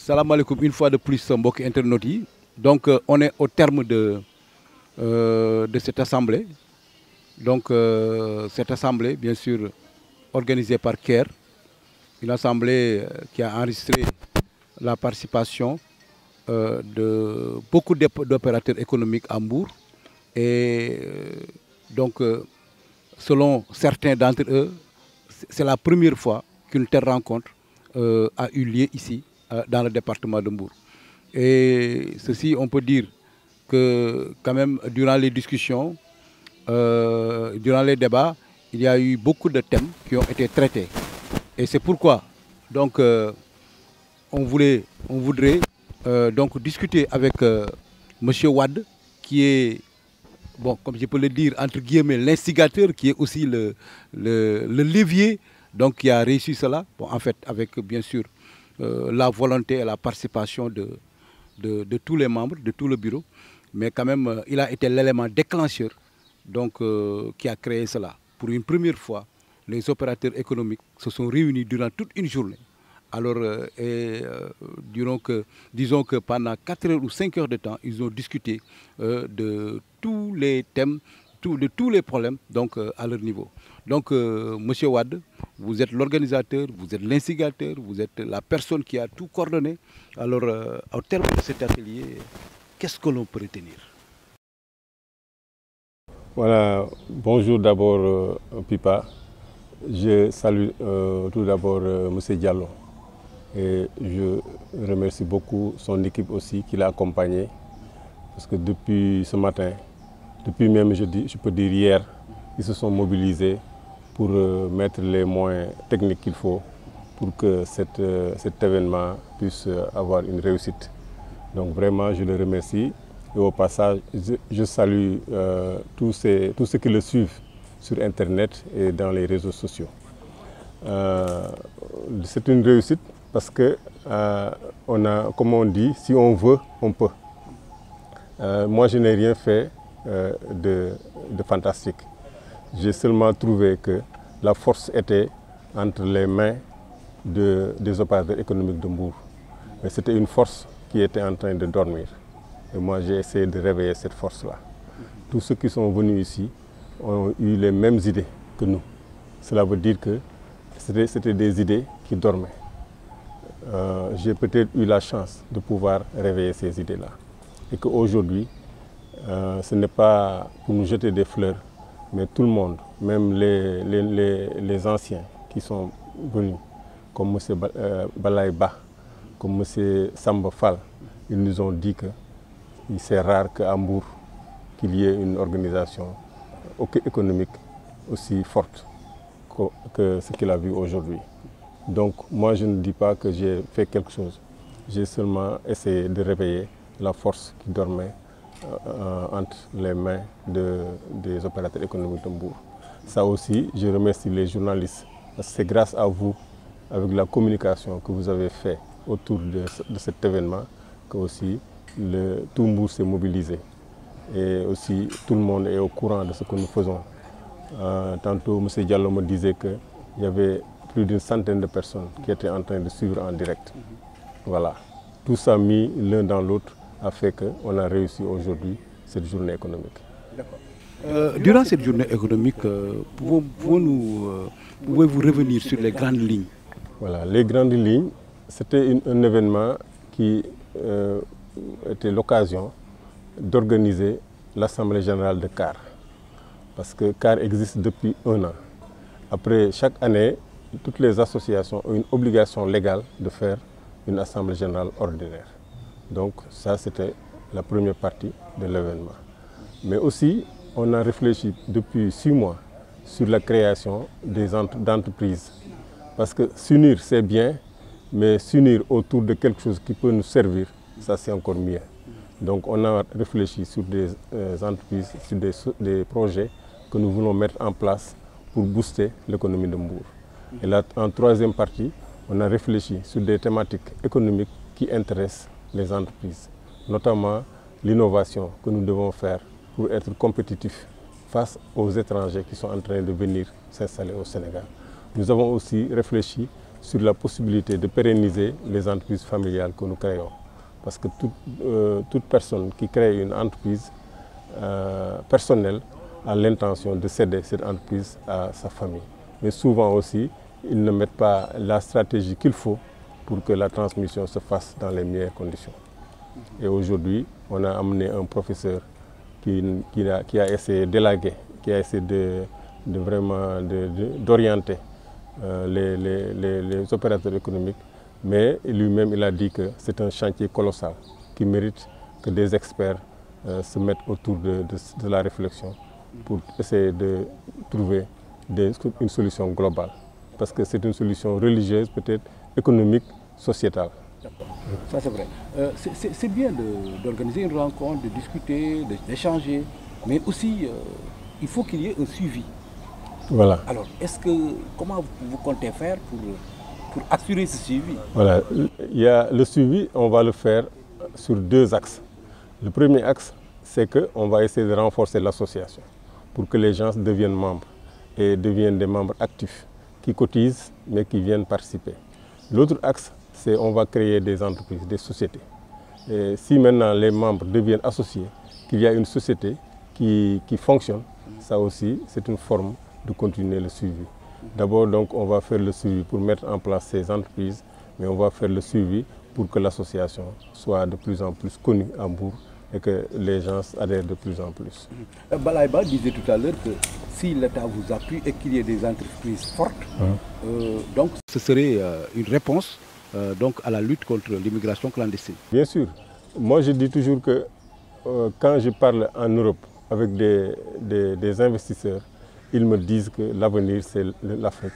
Salam alaikum une fois de plus mbokki internautes yi. Donc on est au terme de cette assemblée. Donc cette assemblée bien sûr organisée par CARE, une assemblée qui a enregistré la participation de beaucoup d'opérateurs économiques à Mbour. Et donc selon certains d'entre eux, c'est la première fois qu'une telle rencontre a eu lieu ici, dans le département de Mbour. Et ceci, on peut dire que quand même, durant les discussions, durant les débats, il y a eu beaucoup de thèmes qui ont été traités. Et c'est pourquoi donc, on voudrait donc discuter avec M. Wade, qui est, bon, comme je peux le dire, entre guillemets, l'instigateur, qui est aussi le levier, donc qui a réussi cela, bon, en fait, avec bien sûr la volonté et la participation de tous les membres, de tout le bureau. Mais quand même, il a été l'élément déclencheur donc, qui a créé cela. Pour une première fois, les opérateurs économiques se sont réunis durant toute une journée. Alors, disons que pendant 4 heures ou 5 heures de temps, ils ont discuté de tous les thèmes, de tous les problèmes donc, à leur niveau. Donc, M. Wade, vous êtes l'organisateur, vous êtes l'instigateur, vous êtes la personne qui a tout coordonné. Alors, au terme de cet atelier, qu'est-ce que l'on peut retenir? Voilà, bonjour d'abord Pipa. Je salue tout d'abord M. Diallo. Et je remercie beaucoup son équipe aussi qui l'a accompagné. Parce que depuis ce matin, depuis même je peux dire hier, ils se sont mobilisés pour mettre les moyens techniques qu'il faut pour que cet événement puisse avoir une réussite. Donc vraiment, je le remercie. Et au passage, je salue tous ceux qui le suivent sur Internet et dans les réseaux sociaux. C'est une réussite parce que, on a, comme on dit, si on veut, on peut. Moi, je n'ai rien fait de fantastique. J'ai seulement trouvé que la force était entre les mains des opérateurs économiques de Mbour. Mais c'était une force qui était en train de dormir. Et moi, j'ai essayé de réveiller cette force-là. Tous ceux qui sont venus ici ont eu les mêmes idées que nous. Cela veut dire que c'était des idées qui dormaient. J'ai peut-être eu la chance de pouvoir réveiller ces idées-là. Et qu'aujourd'hui, ce n'est pas pour nous jeter des fleurs, mais tout le monde, même les anciens qui sont venus, comme M. Balaïba, comme M. Samba Fall, ils nous ont dit que c'est rare qu'à Mbour, qu'il y ait une organisation économique aussi forte que ce qu'il a vu aujourd'hui. Donc moi je ne dis pas que j'ai fait quelque chose, j'ai seulement essayé de réveiller la force qui dormait entre les mains des opérateurs économiques de Mbour. Ça aussi, je remercie les journalistes, parce que c'est grâce à vous, avec la communication que vous avez fait autour de cet événement, que aussi tout Mbour s'est mobilisé. Et aussi, tout le monde est au courant de ce que nous faisons. Tantôt, M. Diallo me disait qu'il y avait plus d'une centaine de personnes qui étaient en train de suivre en direct. Voilà. Tout ça mis l'un dans l'autre a fait qu'on a réussi aujourd'hui cette journée économique. Durant cette journée économique, pouvez-vous revenir sur les grandes lignes? Voilà, les grandes lignes, c'était un événement qui était l'occasion d'organiser l'Assemblée générale de CARE. Parce que CARE existe depuis 1 an. Après, chaque année, toutes les associations ont une obligation légale de faire une Assemblée générale ordinaire. Donc ça, c'était la première partie de l'événement. Mais aussi, on a réfléchi depuis 6 mois sur la création d'entreprises. Parce que s'unir, c'est bien, mais s'unir autour de quelque chose qui peut nous servir, ça c'est encore mieux. Donc on a réfléchi sur des entreprises, sur des projets que nous voulons mettre en place pour booster l'économie de Mbour. Et là, en 3e partie, on a réfléchi sur des thématiques économiques qui intéressent les entreprises, notamment l'innovation que nous devons faire pour être compétitifs face aux étrangers qui sont en train de venir s'installer au Sénégal. Nous avons aussi réfléchi sur la possibilité de pérenniser les entreprises familiales que nous créons. Parce que toute personne qui crée une entreprise personnelle a l'intention de céder cette entreprise à sa famille. Mais souvent aussi, ils ne mettent pas la stratégie qu'il faut pour que la transmission se fasse dans les meilleures conditions. Et aujourd'hui, on a amené un professeur qui a essayé d'élaguer, qui a essayé d'orienter les opérateurs économiques, mais lui-même il a dit que c'est un chantier colossal qui mérite que des experts se mettent autour de la réflexion pour essayer de trouver une solution globale. Parce que c'est une solution religieuse, peut-être économique, sociétale. Ça c'est vrai. C'est bien d'organiser une rencontre, de discuter, d'échanger, mais aussi il faut qu'il y ait un suivi. Voilà. Alors, comment vous comptez faire pour assurer ce suivi? Voilà. Le suivi, on va le faire sur deux axes. Le premier axe, c'est qu'on va essayer de renforcer l'association pour que les gens deviennent membres et deviennent des membres actifs qui cotisent mais qui viennent participer. L'autre axe, c'est qu'on va créer des entreprises, des sociétés. Et si maintenant les membres deviennent associés, qu'il y a une société qui fonctionne, ça aussi c'est une forme de continuer le suivi. D'abord, donc, on va faire le suivi pour mettre en place ces entreprises, mais on va faire le suivi pour que l'association soit de plus en plus connue à Mbour et que les gens adhèrent de plus en plus. Balaïba disait tout à l'heure que si l'État vous appuie et qu'il y ait des entreprises fortes, donc ce serait une réponse donc à la lutte contre l'immigration clandestine. Bien sûr. Moi, je dis toujours que quand je parle en Europe avec des investisseurs, ils me disent que l'avenir c'est l'Afrique,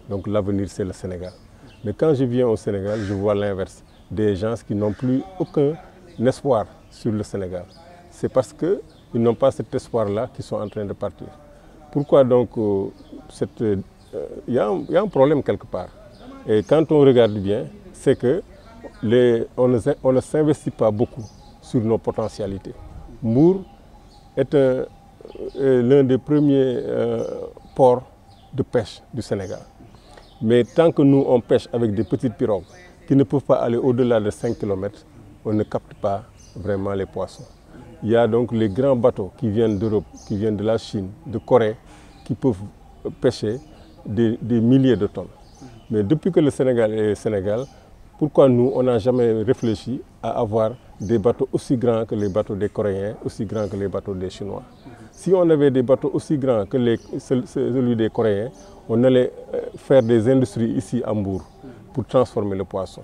donc l'avenir c'est le Sénégal. Mais quand je viens au Sénégal, je vois l'inverse, des gens qui n'ont plus aucun espoir sur le Sénégal. C'est parce qu'ils n'ont pas cet espoir-là qu'ils sont en train de partir. Pourquoi donc il y a un problème quelque part. Et quand on regarde bien, c'est que on ne s'investit pas beaucoup sur nos potentialités. Mbour est l'un des premiers ports de pêche du Sénégal. Mais tant que nous, on pêche avec des petites pirogues qui ne peuvent pas aller au-delà de 5 km, on ne capte pas vraiment les poissons. Il y a donc les grands bateaux qui viennent d'Europe, qui viennent de la Chine, de Corée, qui peuvent pêcher des milliers de tonnes. Mais depuis que le Sénégal est le Sénégal, pourquoi nous, on n'a jamais réfléchi à avoir des bateaux aussi grands que les bateaux des Coréens, aussi grands que les bateaux des Chinois? Si on avait des bateaux aussi grands que celui des Coréens, on allait faire des industries ici à Mbour pour transformer le poisson.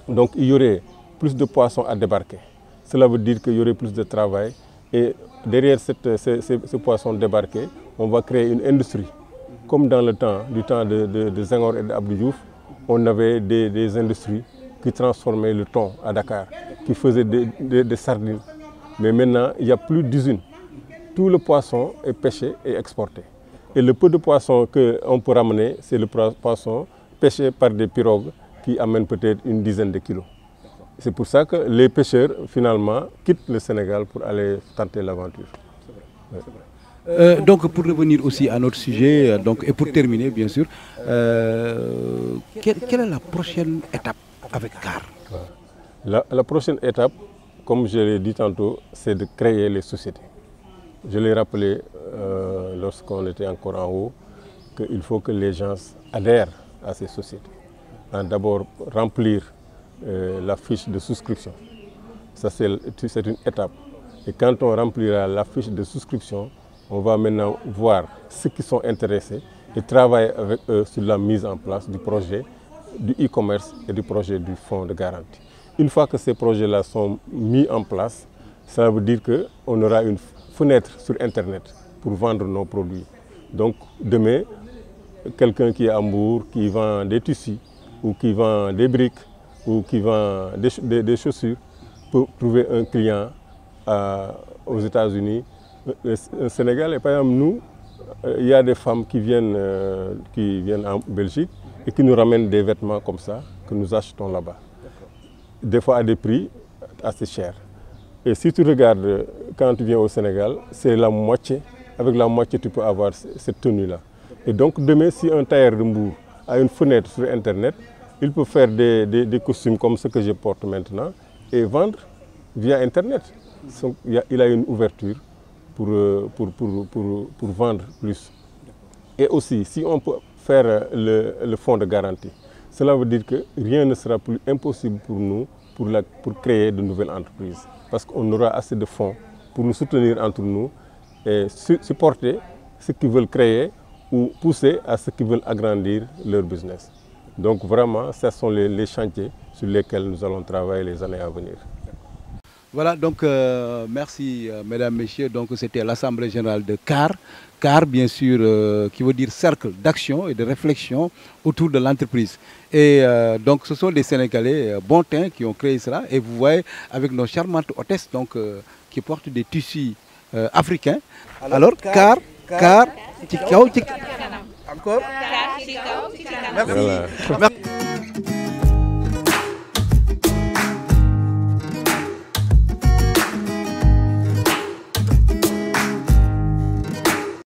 Donc il y aurait plus de poissons à débarquer. Cela veut dire qu'il y aurait plus de travail et derrière ce poisson débarqué, on va créer une industrie. Comme dans le temps de Senghor et d'Abdou Diouf, on avait des industries qui transformaient le thon à Dakar, qui faisaient des sardines. Mais maintenant, il n'y a plus d'usines. Tout le poisson est pêché et exporté. Et le peu de poisson qu'on peut ramener, c'est le poisson pêché par des pirogues qui amènent peut-être une dizaine de kilos. C'est pour ça que les pêcheurs, finalement, quittent le Sénégal pour aller tenter l'aventure. Donc, pour revenir aussi à notre sujet, et pour terminer, bien sûr, quelle est la prochaine étape avec CAR? La prochaine étape, comme je l'ai dit tantôt, c'est de créer les sociétés. Je l'ai rappelé lorsqu'on était encore en haut, qu'il faut que les gens adhèrent à ces sociétés. D'abord, remplir la fiche de souscription. Ça, c'est une étape. Et quand on remplira la fiche de souscription, on va maintenant voir ceux qui sont intéressés et travailler avec eux sur la mise en place du projet du e-commerce et du projet du fonds de garantie. Une fois que ces projets-là sont mis en place, ça veut dire qu'on aura une fenêtre sur Internet pour vendre nos produits. Donc demain, quelqu'un qui est à Mbour, qui vend des tissus, ou qui vend des briques, ou qui vend des chaussures, peut trouver un client aux États-Unis. Au Sénégal, et par exemple, nous, il y a des femmes qui viennent en Belgique et qui nous ramènent des vêtements comme ça, que nous achetons là-bas. Des fois à des prix assez chers. Et si tu regardes, quand tu viens au Sénégal, c'est la moitié. Avec la moitié, tu peux avoir cette tenue-là. Et donc demain, si un tailleur de Mbour a une fenêtre sur Internet, il peut faire des costumes comme ce que je porte maintenant et vendre via Internet. Donc, il a une ouverture pour vendre plus. Et aussi, si on peut faire le fonds de garantie, cela veut dire que rien ne sera plus impossible pour nous pour créer de nouvelles entreprises. Parce qu'on aura assez de fonds pour nous soutenir entre nous et supporter ceux qui veulent créer ou pousser à ceux qui veulent agrandir leur business. Donc vraiment, ce sont les chantiers sur lesquels nous allons travailler les années à venir. Voilà, donc merci mesdames, messieurs. Donc c'était l'Assemblée générale de CAR. CAR, bien sûr, qui veut dire cercle d'action et de réflexion autour de l'entreprise. Et donc ce sont des Sénégalais bon teint qui ont créé cela. Et vous voyez avec nos charmantes hôtesses donc, qui portent des tissus africains. Alors, CAR, encore. Merci.